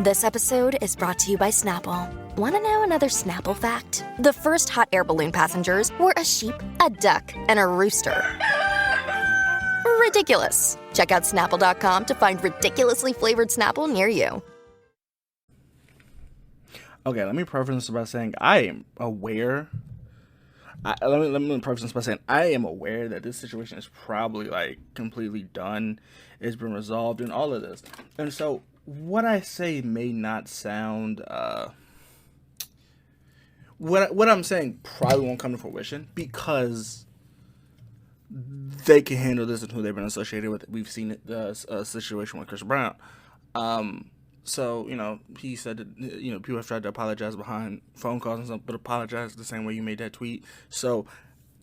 This episode is brought to you by Snapple. Want to know another Snapple fact? The first hot air balloon passengers were a sheep, a duck, and a rooster. Ridiculous. Check out Snapple.com to find ridiculously flavored Snapple near you. Okay, let me preface this by saying I am aware. Let me preface this by saying I am aware that this situation is probably like completely done. It's been resolved and all of this. And so what I say may not sound what I'm saying probably won't come to fruition because they can handle this and who they've been associated with. We've seen the situation with Chris Brown. So, he said that, people have tried to apologize behind phone calls and stuff, but apologize the same way you made that tweet. So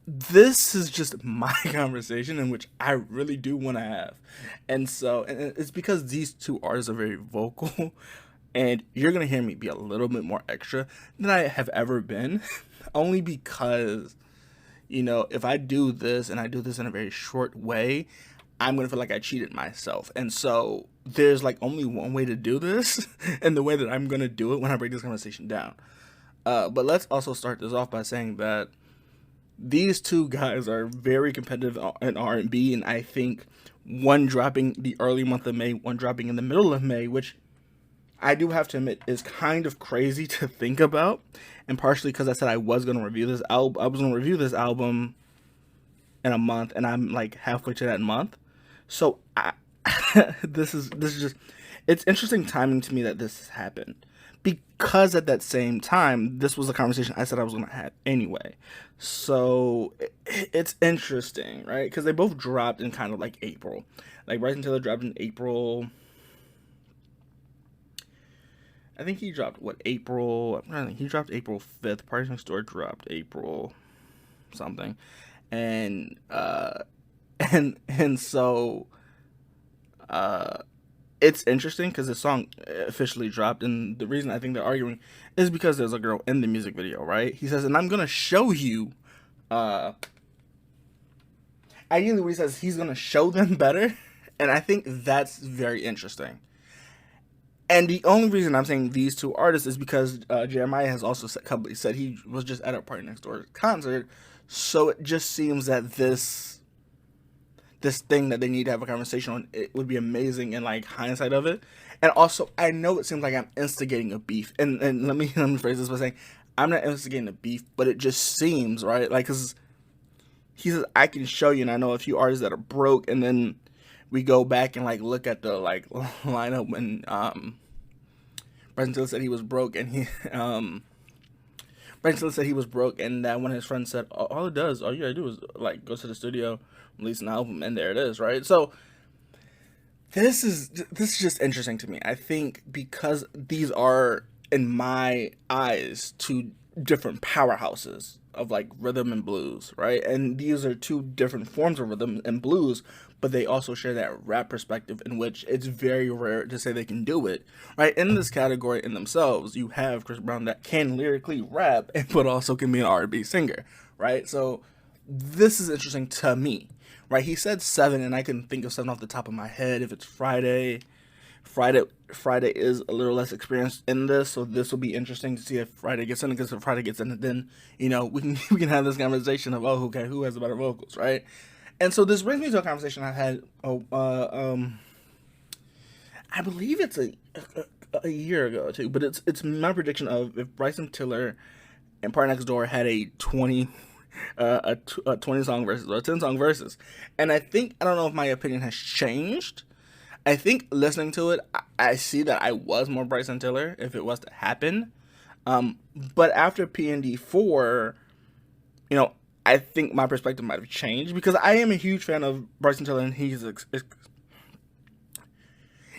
this is just my conversation in which I really do want to have. And so and it's because these two artists are very vocal, and you're going to hear me be a little bit more extra than I have ever been, only because, if I do this and I do this in a very short way, I'm going to feel like I cheated myself. And so there's like only one way to do this and the way that I'm going to do it when I break this conversation down. But let's also start this off by saying that these two guys are very competitive in R&B, and I think one dropping the early month of May, one dropping in the middle of May, which I do have to admit is kind of crazy to think about, and partially because I said I was going to review this album. I was going to review this album in a month, and I'm like halfway to that month. So this is just, it's interesting timing to me that this happened, because at that same time, this was a conversation I said I was going to have anyway. So it's interesting, right? Because they both dropped in kind of like April. Like Bryson Tiller dropped in April. I think he dropped April. I'm trying to think. He dropped April 5th. Partynextdoor dropped April something, and so it's interesting because the song officially dropped, and the reason I think they're arguing is because there's a girl in the music video, right? He says, and I'm gonna show you. Ideally, what he says, he's gonna show them better, and I think that's very interesting. And the only reason I'm saying these two artists is because Jeremiah has also said he was just at a Partynextdoor concert, so it just seems that this thing that they need to have a conversation on, it would be amazing in like hindsight of it. And also, I know it seems like I'm instigating a beef, and let me phrase this by saying I'm not instigating a beef, but it just seems right, like, because he says I can show you, and I know a few artists that are broke, and then we go back and like look at the like lineup when Bryson Tiller said he was broke, and Bryson Tiller said he was broke, and that one of his friends said all you gotta do is like go to the studio, release an album, and there it is, right? So this is just interesting to me. I think because these are, in my eyes, two different powerhouses of like rhythm and blues, right? And these are two different forms of rhythm and blues, but they also share that rap perspective in which it's very rare to say they can do it, right? In this category in themselves, you have Chris Brown that can lyrically rap, but also can be an R&B singer, right? So this is interesting to me, right? He said 7, and I couldn't think of 7 off the top of my head. If it's Friday is a little less experienced in this, so this will be interesting to see if Friday gets in. Because if Friday gets in, then we can have this conversation of who has the better vocals, right? And so this brings me to a conversation I had. I believe it's a year ago too, but it's my prediction of if Bryson Tiller and Partynextdoor had a 20 song versus or a 10 song versus, and I don't know if my opinion has changed. I think listening to it, I see that I was more Bryson Tiller if it was to happen. But after PND 4, I think my perspective might have changed because I am a huge fan of Bryson Tiller, and he's,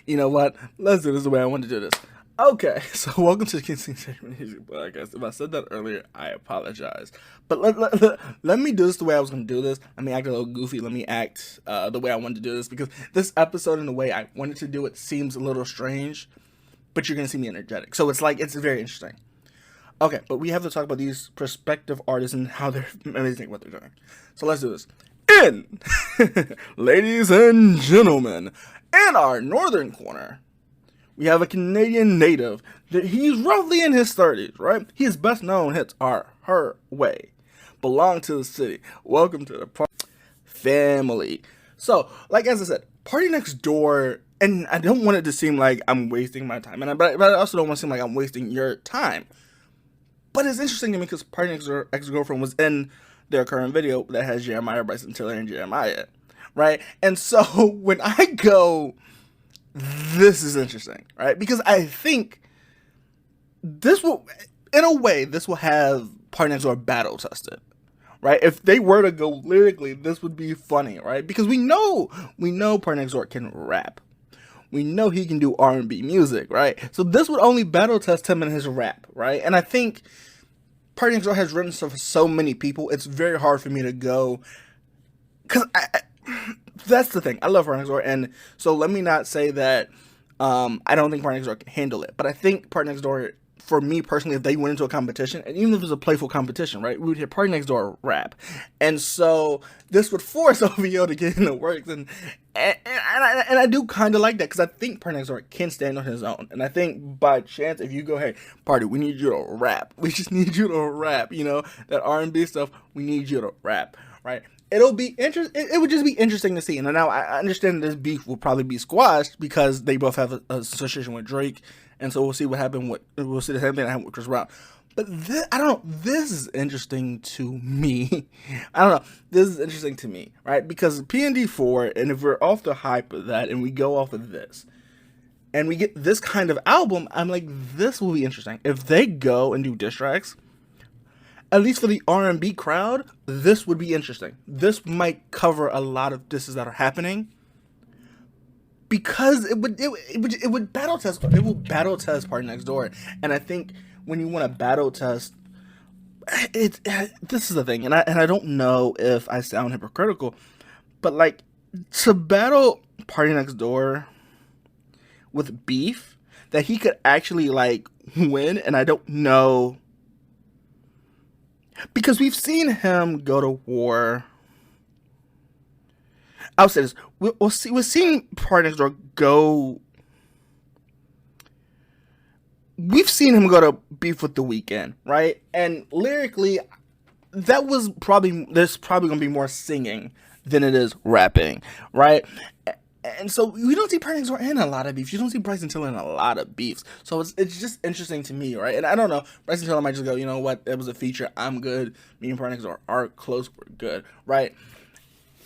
you know what? Let's do this the way I want to do this. Okay, so welcome to the Kingston Segment Music Podcast. If I said that earlier, I apologize. But let me do this the way I was going to do this. Let me act a little goofy. Let me act the way I wanted to do this, because this episode and the way I wanted to do it seems a little strange, but you're going to see me energetic. So it's very interesting. Okay, but we have to talk about these prospective artists and how they're amazing what they're doing. So let's do this. Ladies and gentlemen, in our northern corner, We have a Canadian native. He's roughly in his 30s, right? His best known hits are Her Way, Belong to the City, Welcome to the Party, Family. So, like as I said, Partynextdoor, and I don't want it to seem like I'm wasting my time, but I also don't want to seem like I'm wasting your time. But it's interesting to me because Partynextdoor ex-girlfriend was in their current video that has Jeremiah, Bryson Tiller, and Jeremiah, right? And so when I go, this is interesting, right? Because I think this will, in a way, this will have Partynextdoor battle tested, right? If they were to go lyrically, this would be funny, right? Because we know Partynextdoor can rap. We know he can do R&B music, right? So this would only battle test him in his rap, right? And I think Partynextdoor has written stuff for so many people, it's very hard for me to go, because that's the thing. I love Partynextdoor, and so let me not say that I don't think Partynextdoor can handle it, but I think Partynextdoor, for me personally, if they went into a competition, and even if it was a playful competition, right, we would hear Partynextdoor rap, and so this would force OVO to get in the works, and I do kind of like that, because I think Partynextdoor can stand on his own, and I think by chance, if you go, hey, Party, we need you to rap, we just need you to rap, you know, that R&B stuff, we need you to rap, right? It'll be it would just be interesting to see. And now I understand this beef will probably be squashed because they both have an association with Drake, and so we'll see what happened. We'll see the same thing that happened with Chris Brown. But I don't know. This is interesting to me. I don't know. This is interesting to me, right? Because PND4, and if we're off the hype of that, and we go off of this, and we get this kind of album, I'm like, this will be interesting. If they go and do diss tracks, at least for the R&B crowd, this would be interesting. This might cover a lot of disses that are happening, because it would battle test. It will battle test Partynextdoor, and I think when you want to battle test, this is the thing, and I don't know if I sound hypocritical, but like, to battle Partynextdoor with beef that he could actually like win, and I don't know. Because we've seen him go to war. I'll say this: we're seeing Partynextdoor go. We've seen him go to beef with The Weeknd, right? And lyrically, there's probably gonna be more singing than it is rapping, right? And so we don't see Partynextdoor in a lot of beefs. You don't see Bryson Tiller in a lot of beefs. So it's just interesting to me, right? And I don't know. Bryson Tiller might just go, you know what? It was a feature. I'm good. Me and Partynextdoor are close. We're good, right?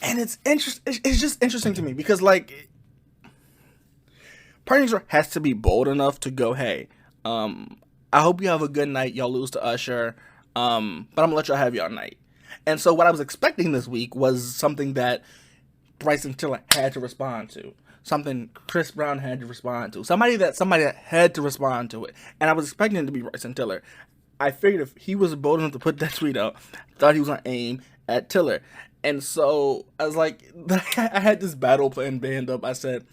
And it's just interesting to me because, like, Partynextdoor has to be bold enough to go, hey, I hope you have a good night. Y'all lose to Usher, but I'm gonna let y'all have y'all night. And so what I was expecting this week was something that Bryson Tiller had to respond to, something Chris Brown had to respond to, somebody that had to respond to it, and I was expecting it to be Bryson Tiller. I figured if he was bold enough to put that tweet out, I thought he was gonna aim at Tiller, and so I was like, I had this battle plan band up. I said,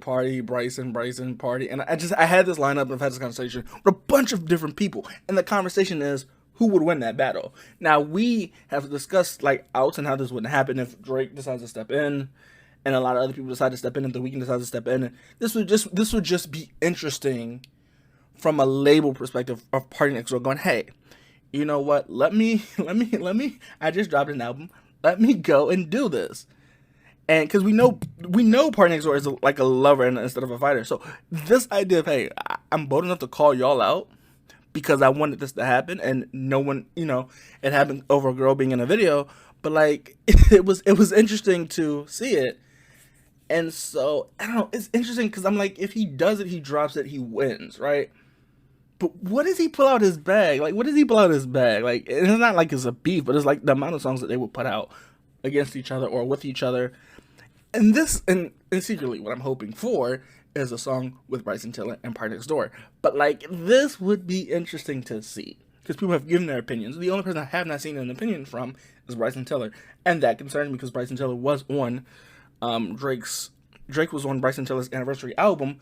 Party, Bryson, Party, and I had this lineup and I've had this conversation with a bunch of different people, and the conversation is, who would win that battle? Now, we have discussed, like, outs and how this wouldn't happen if Drake decides to step in, and a lot of other people decide to step in, and The Weeknd decides to step in. This would just be interesting from a label perspective of Partynextdoor going, hey, you know what? Let me. I just dropped an album. Let me go and do this. And because we know Partynextdoor is like a lover instead of a fighter. So this idea of, hey, I'm bold enough to call y'all out, because I wanted this to happen, and no one, it happened over a girl being in a video, but like, it was interesting to see it, and so, I don't know, it's interesting, because I'm like, if he does it, he drops it, he wins, right? But what does he pull out his bag? Like, what does he pull out his bag? Like, it's not like it's a beef, but it's like the amount of songs that they would put out against each other or with each other, and secretly, what I'm hoping for is a song with Bryson Tiller and Partynextdoor. But like, this would be interesting to see, because people have given their opinions. The only person I have not seen an opinion from is Bryson Tiller, and that concerns me because Bryson Tiller was on Drake was on Bryson Tiller's anniversary album,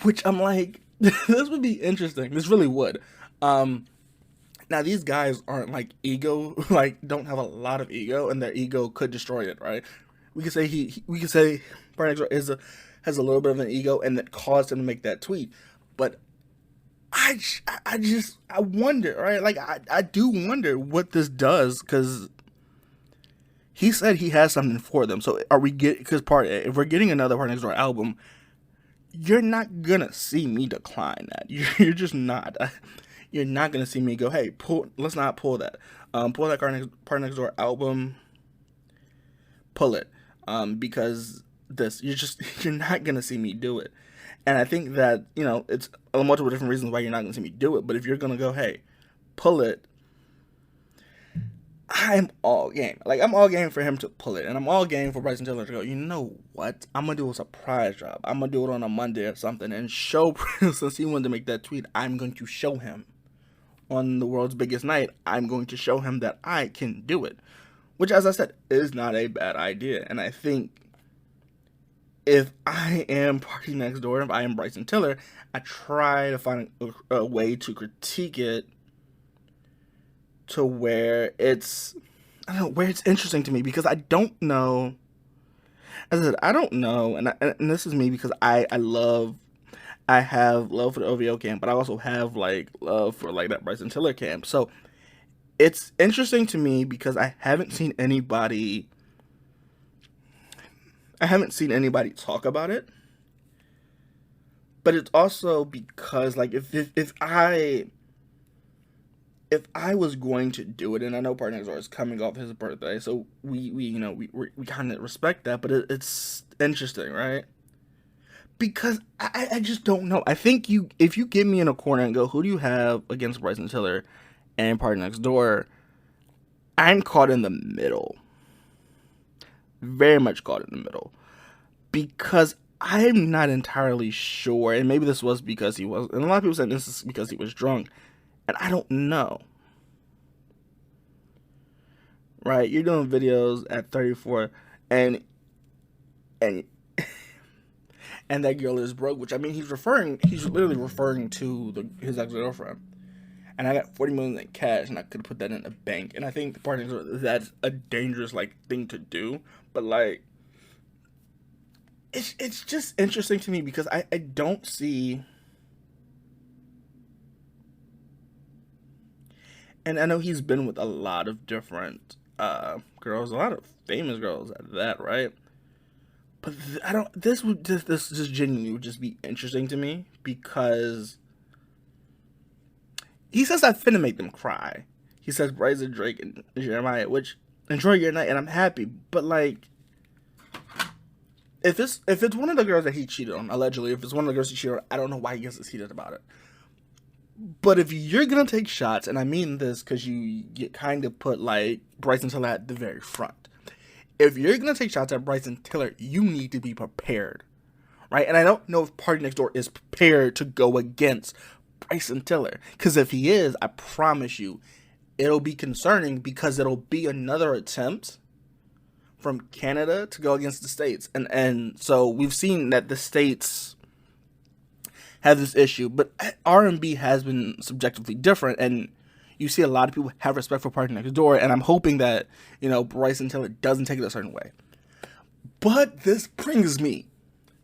which I'm like, this would be interesting. This really would. Now these guys aren't like don't have a lot of ego, and their ego could destroy it, right? We could say Partynextdoor has a little bit of an ego, and that caused him to make that tweet. But I wonder, right? Like, I do wonder what this does, because he said he has something for them. So are we if we're getting another Partynextdoor album, you're not gonna see me decline that. You're just not. You're not gonna see me go, hey, let's not pull that. Pull that Partynextdoor album. Pull it. Because you're not gonna see me do it. And I think that, it's multiple different reasons why you're not gonna see me do it. But if you're gonna go, hey, pull it, I'm all game. Like, I'm all game for him to pull it. And I'm all game for Bryson Tiller to go, you know what? I'm going to do a surprise drop. I'm going to do it on a Monday or something. And show, since he wanted to make that tweet, I'm going to show him on the world's biggest night. I'm going to show him that I can do it. Which, as I said, is not a bad idea. And I think if I am Partynextdoor, if I am Bryson Tiller, I try to find a way to critique it to where it's interesting to me, because I don't know. As I said, I don't know, and this is me because I have love for the OVO camp, but I also have like love for like that Bryson Tiller camp. So it's interesting to me because I haven't seen anybody talk about it. But it's also because, like, if I was going to do it, and I know Partynextdoor is coming off his birthday, so we kind of respect that, but it's interesting, right? Because I just don't know. I think if you get me in a corner and go, who do you have against Bryson Tiller and Partynextdoor, I'm caught in the middle. Very much caught in the middle. Because I'm not entirely sure, and maybe this was because he was, and a lot of people said this is because he was drunk. And I don't know. Right? You're doing videos at 34 and that girl is broke, which, I mean, he's literally referring to his ex-girlfriend. And I got $40 million in cash, and I could put that in a bank. And I think the part is that's a dangerous, like, thing to do. But, like, it's just interesting to me because I don't see. And I know he's been with a lot of different girls, a lot of famous girls at that, right? But this just genuinely would just be interesting to me because he says I finna make them cry. He says Bryson, Drake, and Jeremiah, which enjoy your night, and I'm happy. But, like, if it's one of the girls that he cheated on, allegedly, if it's one of the girls he cheated on, I don't know why he gets heated about it. But if you're going to take shots, and I mean this because you kind of put, like, Bryson Tiller at the very front. If you're going to take shots at Bryson Tiller, you need to be prepared, right? And I don't know if Partynextdoor is prepared to go against Bryson Tiller. Because if he is, I promise you, it'll be concerning because it'll be another attempt from Canada to go against the States. And so we've seen that the States have this issue, but R&B has been subjectively different, and you see a lot of people have respect for Partynextdoor, and I'm hoping that, Bryson Tiller doesn't take it a certain way. But this brings me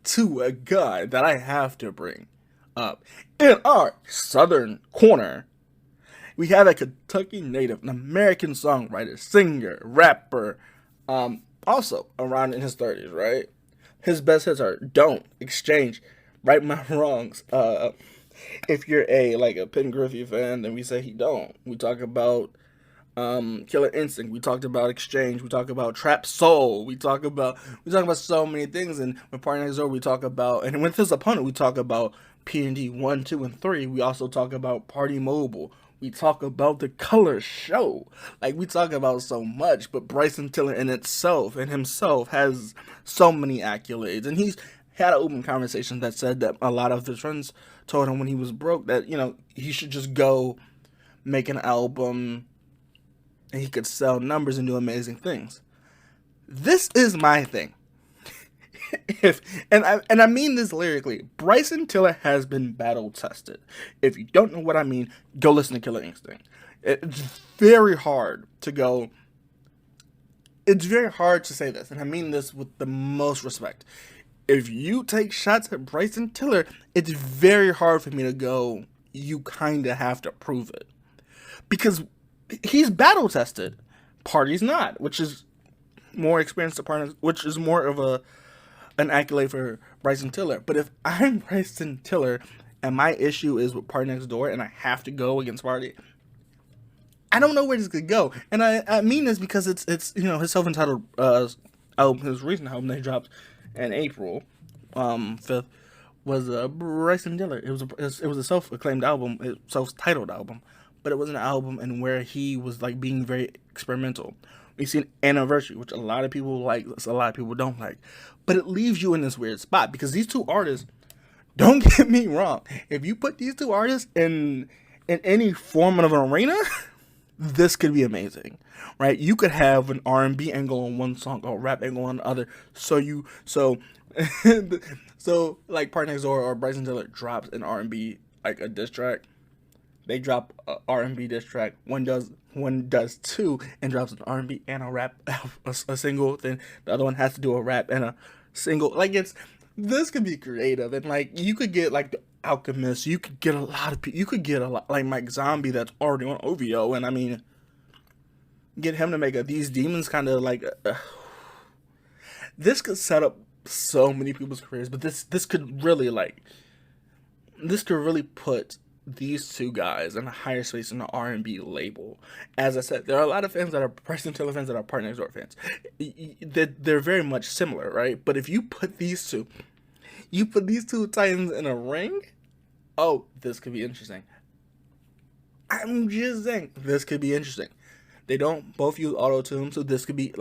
to a guy that I have to bring up. In our southern corner, we have a Kentucky native, an American songwriter, singer, rapper, also around in his 30s, right? His best hits are Don't, Exchange, Right My Wrongs. If you're a Penn Griffey fan, then we say he don't. We talk about Killer Instinct. We talked about Exchange. We talk about Trap Soul. We talk about so many things. And with Partynextdoor, we talk about, and with his opponent, we talk about P&D 1, 2, and 3. We also talk about Party Mobile. We talk about The Color Show. Like, we talk about so much, but Bryson Tiller in itself and himself has so many accolades. And he's had an open conversation that said that a lot of his friends told him when he was broke that, he should just go make an album and he could sell numbers and do amazing things. This is my thing. I mean this lyrically, Bryson Tiller has been battle tested. If you don't know what I mean, go listen to Killer Instinct. It's very hard to go. It's very hard to say this, and I mean this with the most respect. if you take shots at Bryson Tiller, it's very hard for me to go, you kind of have to prove it. Because he's battle tested. Party's not, which is more experienced to partners, which is more of an accolade for Bryson Tiller. But if I'm Bryson Tiller and my issue is with Partynextdoor and I have to go against Party, I don't know where this could go. And I mean this because it's his self-entitled album, his recent album that he dropped in April 5th was Bryson Tiller. It was a self-acclaimed album, a self-titled album, but it was an album in where he was like being very experimental. We see an Anniversary, which a lot of people like, a lot of people don't like, but it leaves you in this weird spot because these two artists, don't get me wrong, if you put these two artists in any form of an arena, this could be amazing, right? You could have an R&B angle on one song or rap angle on the other. So like Partynextdoor or Bryson Tiller drops an R&B, like a diss track. They drop a R&B diss track. One does two and drops an R&B and a rap, a single. Then the other one has to do a rap and a single. Like this could be creative, and like you could get like the Alchemist. You could get a lot of people. You could get a lot like Mike Zombie that's already on OVO, and I mean, get him to make These Demons kind of like. This could set up so many people's careers, but this could really put these two guys in a higher space in the R&B label. As I said, there are a lot of fans that are Bryson Tiller fans that are Partynextdoor fans. They're very much similar, right? But if you put these two titans in a ring, oh, this could be interesting. I'm just saying, this could be interesting. They don't both use auto-tune, so this could be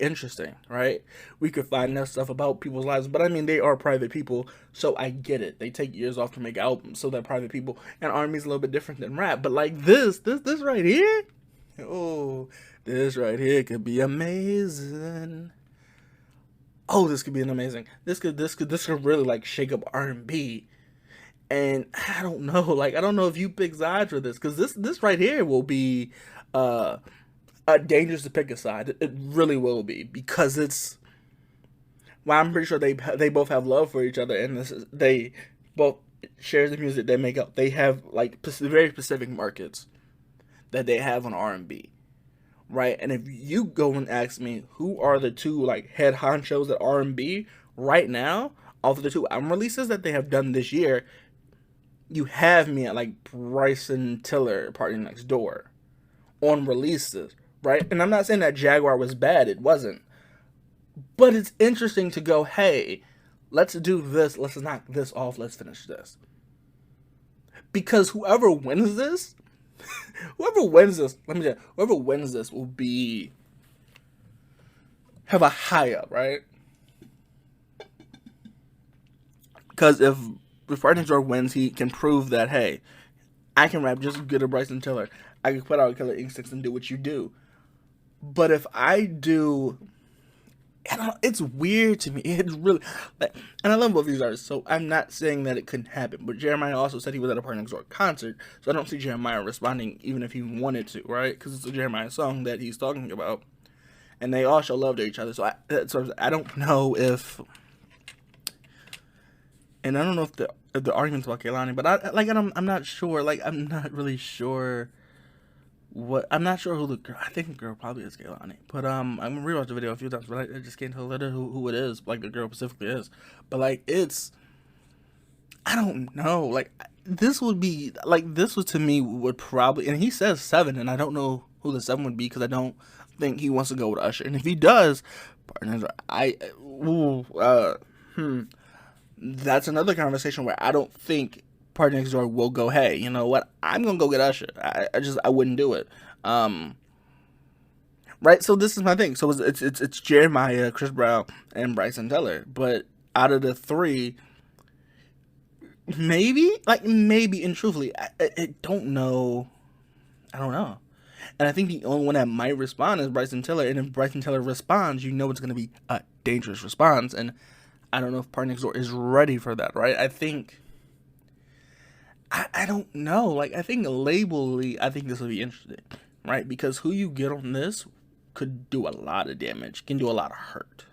interesting, right? We could find out stuff about people's lives, but I mean, they are private people, so I get it. They take years off to make albums, so they're private people, and R&B's a little bit different than rap, but like this right here, oh, this right here could be amazing. Oh, this could be amazing. This could really like shake up R&B. And I don't know if you pick sides for this, because this right here will be dangerous to pick a side. It really will be, because I'm pretty sure they both have love for each other, and they both share the music they make up. They have like very specific markets that they have on R&B, right? And if you go and ask me who are the two like head honchos at R&B right now, off of the two album releases that they have done this year, you have me at like Bryson Tiller, Partynextdoor on releases, right? And I'm not saying that Jaguar was bad, it wasn't. But it's interesting to go, hey, let's do this, let's knock this off, let's finish this. Because whoever wins this will have a high up, right? Because if Partynextdoor wins, he can prove that, hey, I can rap just as good as Bryson Tiller. I can put out Killer Instincts and do what you do. But if I do, it's weird to me. It's really, and I love both these artists, so I'm not saying that it couldn't happen. But Jeremiah also said he was at a Partynextdoor concert, so I don't see Jeremiah responding even if he wanted to, right? Because it's a Jeremiah song that he's talking about, and they all show love to each other. So I don't know if, and I don't know if the arguments about Kehlani, but I'm not sure. Like, I'm not really sure. I'm not sure who the girl. I think the girl probably is Kehlani. But I'm gonna rewatch the video a few times, but I just can't tell who it is. Like, the girl specifically is. But like, I don't know. Like, this would to me would probably. And he says 7, and I don't know who the 7 would be, because I don't think he wants to go with Usher. And if he does, that's another conversation where I don't think Partynextdoor will go, hey, you know what, I'm gonna go get Usher. I wouldn't do it. Right, so this is my thing. So it's Jeremiah, Chris Brown, and Bryson Tiller. But out of the 3, maybe, and truthfully, I don't know. I don't know. And I think the only one that might respond is Bryson Tiller. And if Bryson Tiller responds, you know it's going to be a dangerous response. And I don't know if Partynextdoor is ready for that, right? I think, I don't know. Like, I think labelly, I think this will be interesting, right? Because who you get on this could do a lot of damage, can do a lot of hurt.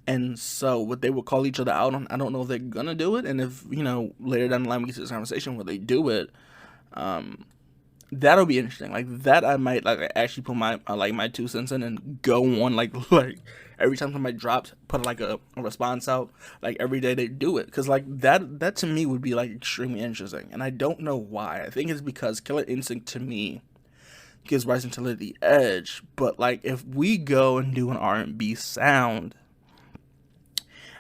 And so what they would call each other out on, I don't know if they're gonna do it. And if, later down the line we get to this conversation where they do it, that'll be interesting. Like that, I might actually put my my 2 cents in and go on like every time somebody drops, put like a response out. Like every day they do it, because like that to me would be like extremely interesting. And I don't know why. I think it's because Killer Instinct to me gives Bryson Tiller the edge. But like if we go and do an R&B sound,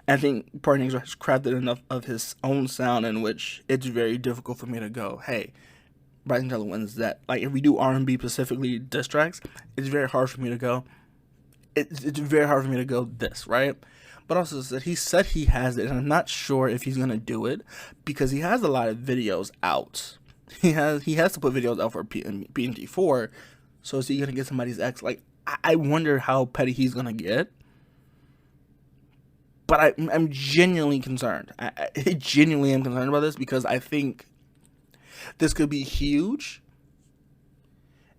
I think Partynextdoor has crafted enough of his own sound in which it's very difficult for me to go, hey, Bryson Tiller wins that. Like, if we do R&B specifically diss tracks, it's very hard for me to go. It's very hard for me to go this, right? But also he said he has it, and I'm not sure if he's gonna do it because he has a lot of videos out. He has to put videos out for PNT4. So is he gonna get somebody's ex? Like, I wonder how petty he's gonna get. But I'm genuinely concerned. I genuinely am concerned about this because I think this could be huge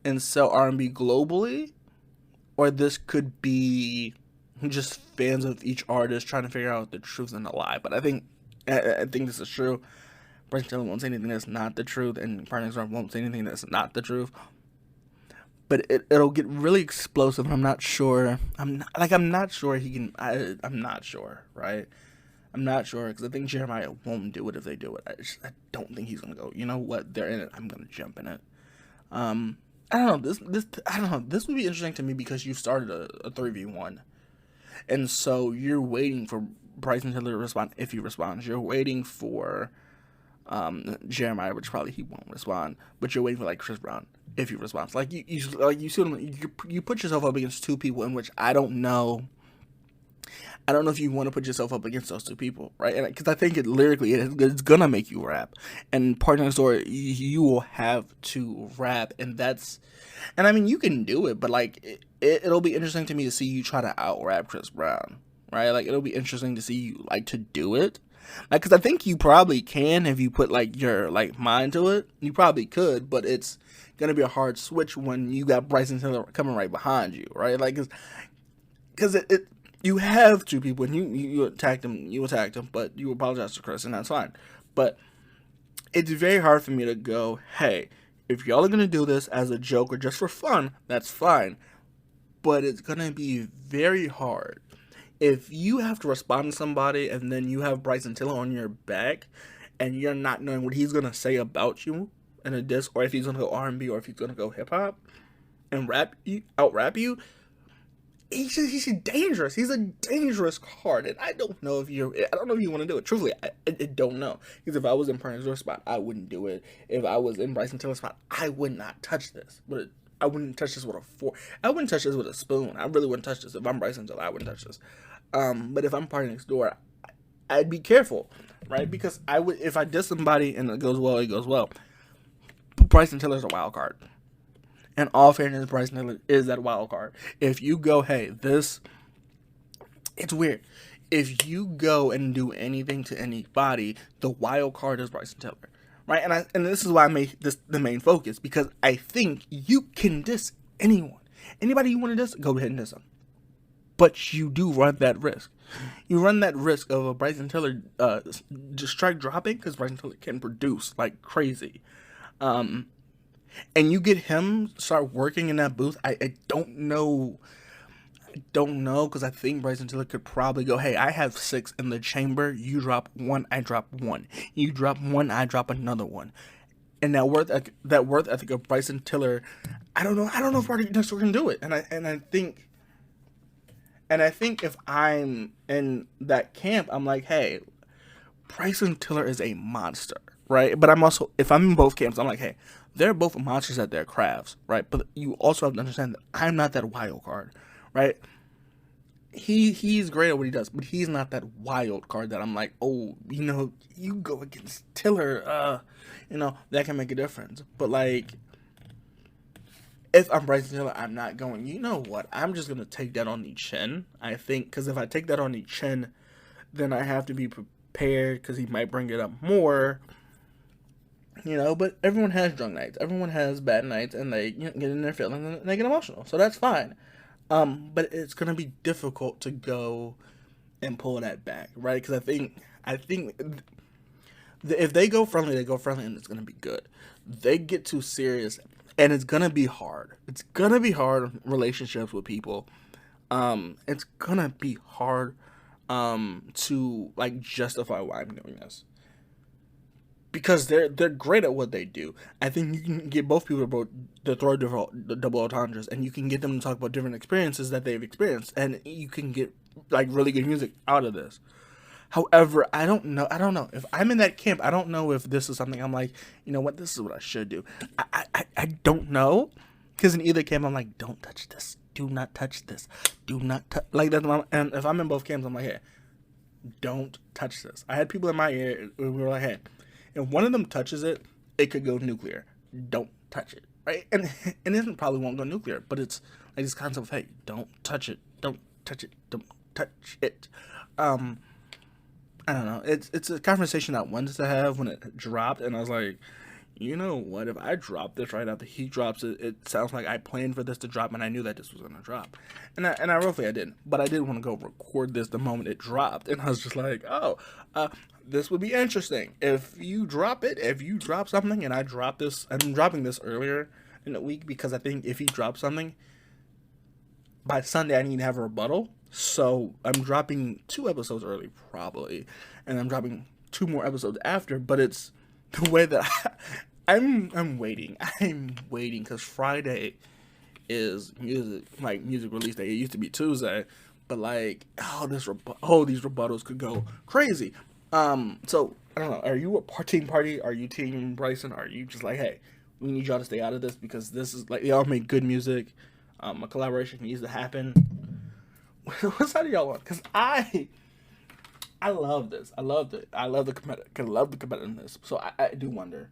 and sell R&B globally, or this could be just fans of each artist trying to figure out the truth and the lie. But I think this is true. Bryson Tiller won't say anything that's not the truth, and Partynextdoor won't say anything that's not the truth. But it'll get really explosive. I'm not sure. I'm not sure he can. I'm not sure, right? I'm not sure because I think Jeremiah won't do it if they do it. I don't think he's gonna go, you know what? They're in it. I'm gonna jump in it. I don't know. I don't know. This would be interesting to me because you started a 3v1, and so you're waiting for Bryson Tiller to respond if he responds. You're waiting for Jeremiah, which probably he won't respond, but you're waiting for like Chris Brown if he responds. Like you see what you put yourself up against 2 people in which I don't know if you want to put yourself up against those 2 people, right? And because I think lyrically it's gonna make you rap, and Partynextdoor you will have to rap, and I mean you can do it, but like it'll be interesting to me to see you try to out rap Chris Brown, right? Like it'll be interesting to see you like to do it. Like, because I think you probably can if you put like your like mind to it. You probably could, but it's gonna be a hard switch when you got Bryson Tiller coming right behind you, right? Like, because you have 2 people and you attacked him, but you apologize to Chris, and that's fine. But it's very hard for me to go, hey, if y'all are gonna do this as a joke or just for fun, that's fine. But it's gonna be very hard if you have to respond to somebody and then you have Bryson Tiller on your back and you're not knowing what he's going to say about you in a diss, or if he's going to go R&B, or if he's going to go hip-hop and out-rap you, he's dangerous. He's a dangerous card, and I don't know if you want to do it. Truthfully, I don't know. Because if I was in Partynextdoor spot, I wouldn't do it. If I was in Bryson Tiller's spot, I would not touch this. But I wouldn't touch this with a fork. I wouldn't touch this with a spoon. I really wouldn't touch this. If I'm Bryson Tiller, I wouldn't touch this. But if I'm Partynextdoor, I'd be careful, right? Because if I diss somebody and it goes well, it goes well. But Bryson Tiller's a wild card. And all fairness, Bryson Tiller is that wild card. If you go, hey, it's weird. If you go and do anything to anybody, the wild card is Bryson Tiller, right? And this is why I made this the main focus, because I think you can diss anyone. Anybody you want to diss, go ahead and diss them. But you do run that risk. You run that risk of a Bryson Tiller just strike dropping, because Bryson Tiller can produce like crazy. And you get him start working in that booth. I don't know. Because I think Bryson Tiller could probably go, hey, I have 6 in the chamber. You drop 1, I drop 1. You drop 1, I drop another 1. And that worth ethic of Bryson Tiller, I don't know if Partynextdoor can do it. And I think if I'm in that camp, I'm like, hey, Bryson Tiller is a monster, right? But if I'm in both camps, I'm like, hey, they're both monsters at their crafts, right? But you also have to understand that I'm not that wild card, right? He's great at what he does, but he's not that wild card that I'm like, oh, you go against Tiller, that can make a difference. But like, if I'm Bryson Tiller, I'm not going, you know what, I'm just going to take that on the chin, I think, because if I take that on the chin, then I have to be prepared, because he might bring it up more, but everyone has drunk nights, everyone has bad nights, and they get in their feelings, and they get emotional, so that's fine, but it's going to be difficult to go and pull that back, right? Because I think if they go friendly, and it's gonna be good. They get too serious, and it's gonna be hard. It's gonna be hard relationships with people. It's gonna be hard to like justify why I'm doing this, because they're great at what they do. I think you can get both people to throw the double entendres, and you can get them to talk about different experiences that they've experienced, and you can get like really good music out of this. However, I don't know if I'm in that camp. I don't know if this is something I'm like, you know what, this is what I should do. I don't know, because in either camp I'm like, don't touch this, do not touch this, do not touch, like that. And if I'm in both camps, I'm like, hey, don't touch this. I had people in my ear, we were like, hey, if one of them touches it, it could go nuclear. Don't touch it, right? And it probably won't go nuclear, but it's like this concept of, hey, don't touch it, don't touch it, don't touch it. I don't know. It's a conversation I wanted to have when it dropped, and I was like, you know what? If I drop this right after he drops it, it sounds like I planned for this to drop, and I knew that this was gonna drop. And roughly I didn't, but I did want to go record this the moment it dropped, and I was just like, oh, this would be interesting if you drop it. If you drop something, and I drop this, I'm dropping this earlier in the week because I think if he drops something by Sunday, I need to have a rebuttal. So I'm dropping 2 episodes early, probably, and I'm dropping 2 more episodes after. But it's the way that I'm waiting. I'm waiting because Friday is music release day. It used to be Tuesday, but like, these rebuttals could go crazy. So I don't know. Are you a team Party? Are you team Bryson? Are you just like, hey, we need y'all to stay out of this because this is like, y'all make good music. A collaboration needs to happen. What side do y'all want? Because I love this. I love the competitiveness. So I do wonder